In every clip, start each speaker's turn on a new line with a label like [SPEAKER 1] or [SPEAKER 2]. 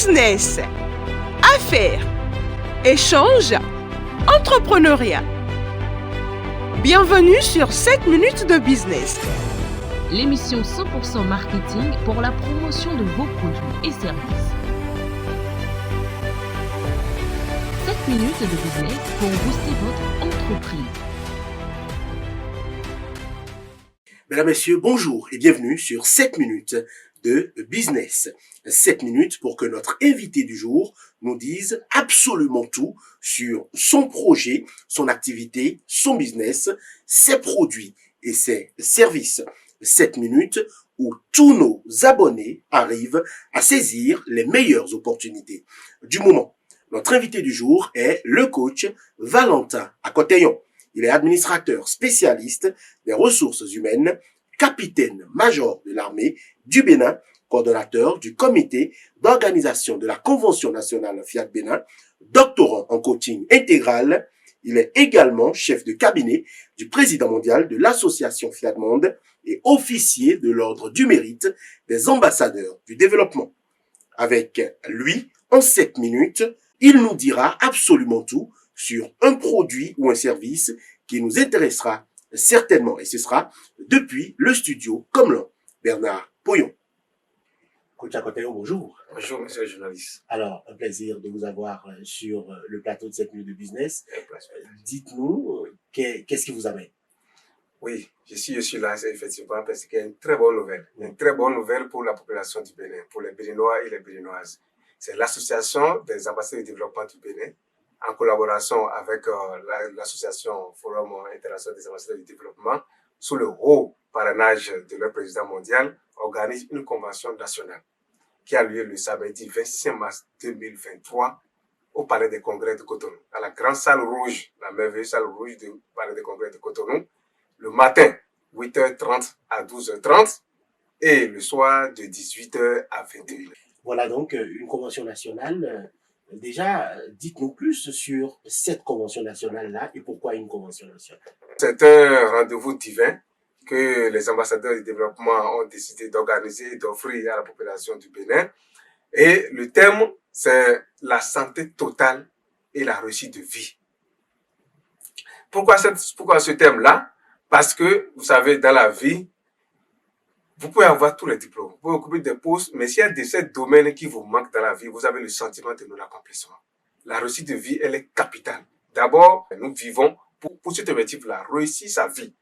[SPEAKER 1] business, affaires, échanges, entrepreneuriat. Bienvenue sur 7 minutes de business.
[SPEAKER 2] L'émission 100% marketing pour la promotion de vos produits et services. 7 minutes de business pour booster votre entreprise.
[SPEAKER 3] Mesdames, Messieurs, bonjour et bienvenue sur 7 minutes de business. 7 minutes pour que notre invité du jour nous dise absolument tout sur son projet, son activité, son business, ses produits et ses services. 7 minutes où tous nos abonnés arrivent à saisir les meilleures opportunités du moment. Notre invité du jour est le coach Valentin Akoteyon. Il est administrateur spécialiste des ressources humaines, capitaine-major de l'armée du Bénin, coordonnateur du comité d'organisation de la Convention nationale Fiat Bénin, doctorant en coaching intégral. Il est également chef de cabinet du président mondial de l'association Fiat Monde et officier de l'ordre du mérite des ambassadeurs du développement. Avec lui, en 7 minutes, il nous dira absolument tout sur un produit ou un service qui nous intéressera certainement, et ce sera depuis le studio Comelin. Bernard Poyon. Coach Akoteyon, bonjour.
[SPEAKER 4] Bonjour, monsieur le journaliste.
[SPEAKER 3] Alors, un plaisir de vous avoir sur le plateau de 7 minutes de business. Dites-nous, qu'est-ce qui vous amène?
[SPEAKER 4] Oui, je suis là effectivement parce qu'il y a une très bonne nouvelle pour la population du Bénin, pour les Béninois et les Béninoises. C'est l'association des ambassadeurs du développement du Bénin, en collaboration avec l'association Forum international des ambassadeurs du développement, sous le haut parrainage de leur président mondial, organise une convention nationale qui a lieu le samedi 26 mars 2023 au Palais des Congrès de Cotonou, à la grande salle rouge, la merveilleuse salle rouge du Palais des Congrès de Cotonou, le matin 8h30 à 12h30 et le soir de 18h à 21h.
[SPEAKER 3] Voilà donc une convention nationale. Déjà, dites-nous plus sur cette convention nationale-là et pourquoi une convention nationale.
[SPEAKER 4] C'est un rendez-vous divin que les ambassadeurs du développement ont décidé d'organiser et d'offrir à la population du Bénin. Et le thème, c'est la santé totale et la réussite de vie. Pourquoi ce thème-là? Parce que, vous savez, dans la vie, vous pouvez avoir tous les diplômes, vous pouvez occuper des postes, mais s'il y a de ces domaines qui vous manquent dans la vie, vous avez le sentiment de non-accomplissement. La réussite de vie, elle est capitale. D'abord, nous vivons pour cet objectif-là, réussir sa vie.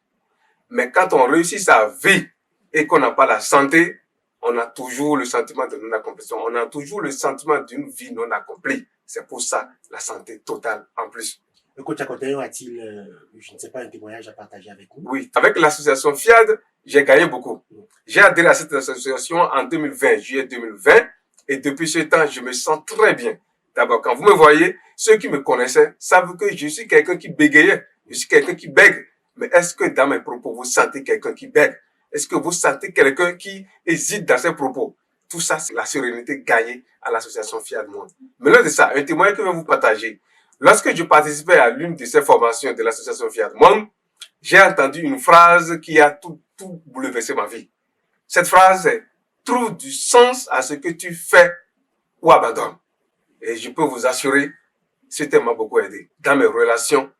[SPEAKER 4] Mais quand on réussit sa vie et qu'on n'a pas la santé, on a toujours le sentiment de non-accomplissement. On a toujours le sentiment d'une vie non accomplie. C'est pour ça la santé totale en plus.
[SPEAKER 3] Le coach Akoteyon a-t-il, je ne sais pas, un témoignage à partager avec nous?
[SPEAKER 4] Oui, avec l'association FIAD, j'ai gagné beaucoup. J'ai adhéré à cette association en 2020, juillet 2020, et depuis ce temps, je me sens très bien. D'abord, quand vous me voyez, ceux qui me connaissaient savent que je suis quelqu'un qui bégayait, je suis quelqu'un qui bègue. Mais est-ce que dans mes propos, vous sentez quelqu'un qui bègue? Est-ce que vous sentez quelqu'un qui hésite dans ses propos? Tout ça, c'est la sérénité gagnée à l'association FIAD Monde. Maintenant de ça, un témoignage que je vais vous partager. Lorsque je participais à l'une de ces formations de l'association Fiat Monde, j'ai entendu une phrase qui a tout bouleversé ma vie. Cette phrase est « Trouve du sens à ce que tu fais ou abandonne ». Et je peux vous assurer, ce thème m'a beaucoup aidé dans mes relations,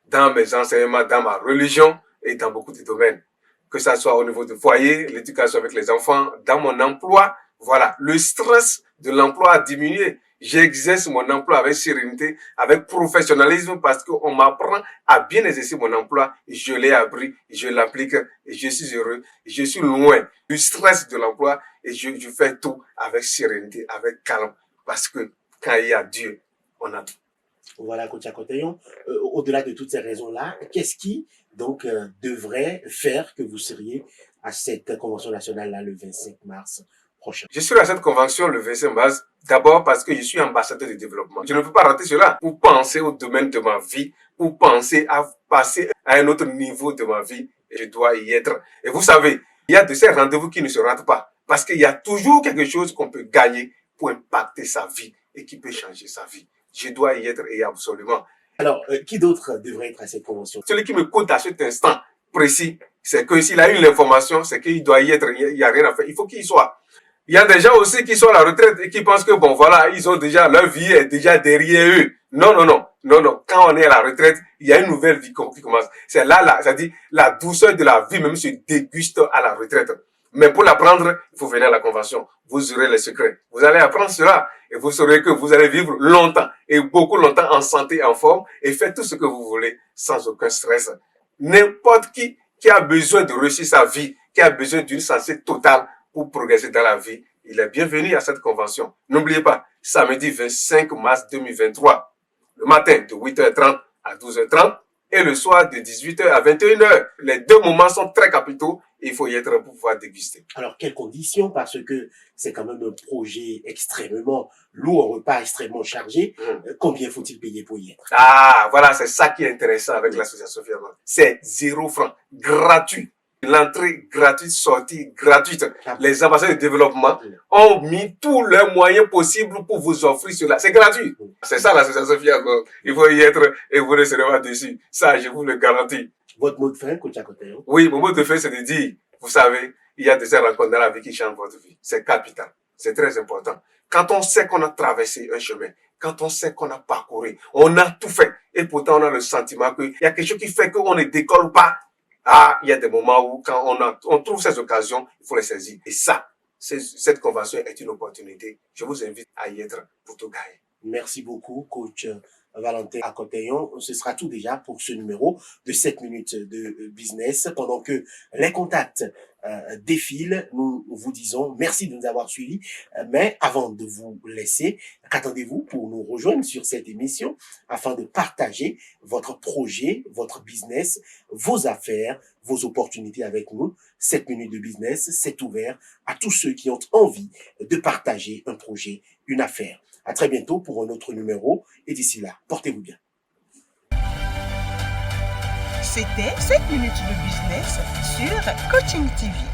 [SPEAKER 4] dans mes enseignements, dans ma religion et dans beaucoup de domaines. Que ça soit au niveau du foyer, l'éducation avec les enfants, dans mon emploi, voilà, le stress de l'emploi a diminué. J'exerce mon emploi avec sérénité, avec professionnalisme parce qu'on m'apprend à bien exercer mon emploi. Et je l'ai appris, je l'applique et je suis heureux. Je suis loin du stress de l'emploi et je fais tout avec sérénité, avec calme. Parce que quand il y a Dieu, on a tout.
[SPEAKER 3] Voilà, coach Akoteyon. Au-delà de toutes ces raisons-là, qu'est-ce qui donc devrait faire que vous seriez à cette convention nationale-là le 25 mars prochain?
[SPEAKER 4] Je suis à cette convention le 25 mars, d'abord parce que je suis ambassadeur de développement. Je ne peux pas rater cela pour penser au domaine de ma vie, pour penser à passer à un autre niveau de ma vie. Je dois y être. Et vous savez, il y a de ces rendez-vous qui ne se ratent pas. Parce qu'il y a toujours quelque chose qu'on peut gagner pour impacter sa vie et qui peut changer sa vie. Je dois y être et absolument.
[SPEAKER 3] Alors, qui d'autre devrait être à cette convention?
[SPEAKER 4] Celui qui me compte à cet instant précis, c'est que s'il a eu l'information, c'est qu'il doit y être, il n'y a rien à faire. Il faut qu'il y soit. Il y a des gens aussi qui sont à la retraite et qui pensent que bon voilà, ils ont déjà, leur vie est déjà derrière eux. Non. Quand on est à la retraite, il y a une nouvelle vie qui commence. C'est là, c'est-à-dire la douceur de la vie même se déguste à la retraite. Mais pour l'apprendre, il faut venir à la convention. Vous aurez les secrets. Vous allez apprendre cela et vous saurez que vous allez vivre longtemps et beaucoup longtemps en santé, en forme et faire tout ce que vous voulez sans aucun stress. N'importe qui a besoin de réussir sa vie, qui a besoin d'une santé totale pour progresser dans la vie, il est bienvenu à cette convention. N'oubliez pas, samedi 25 mars 2023, le matin de 8h30 à 12h30 et le soir de 18h à 21h. Les deux moments sont très capitaux et il faut y être pour pouvoir déguster.
[SPEAKER 3] Alors, quelles conditions? Parce que c'est quand même un projet extrêmement lourd, un repas extrêmement chargé. Combien faut-il payer pour y être?
[SPEAKER 4] Ah, voilà, c'est ça qui est intéressant avec l'association Fiamma. C'est 0 francs, gratuit. L'entrée gratuite, sortie gratuite. Les ambassadeurs de développement ont mis tous leurs moyens possibles pour vous offrir cela. C'est gratuit. C'est ça l'association Fiamma. Il faut y être et vous ne serez pas dessus. Ça, je vous le garantis.
[SPEAKER 3] Votre mot de fin, coach Akotayon?
[SPEAKER 4] Oui, mon mot de fin, c'est de dire, vous savez, il y a des rencontres dans la vie qui changent votre vie. C'est capital. C'est très important. Quand on sait qu'on a traversé un chemin, quand on sait qu'on a parcouru, on a tout fait, et pourtant on a le sentiment qu'il y a quelque chose qui fait qu'on ne décolle pas. Ah, il y a des moments où quand on trouve ces occasions, il faut les saisir. Et ça, cette convention est une opportunité. Je vous invite à y être pour tout gagner.
[SPEAKER 3] Merci beaucoup, coach Valentin Akotayon. Ce sera tout déjà pour ce numéro de 7 minutes de business. Pendant que les contacts défilent, nous vous disons merci de nous avoir suivis. Mais avant de vous laisser, qu'attendez-vous pour nous rejoindre sur cette émission afin de partager votre projet, votre business, vos affaires, vos opportunités avec nous? 7 minutes de business, c'est ouvert à tous ceux qui ont envie de partager un projet, une affaire. À très bientôt pour un autre numéro et d'ici là, portez-vous bien.
[SPEAKER 1] C'était 7 minutes de business sur Coaching TV.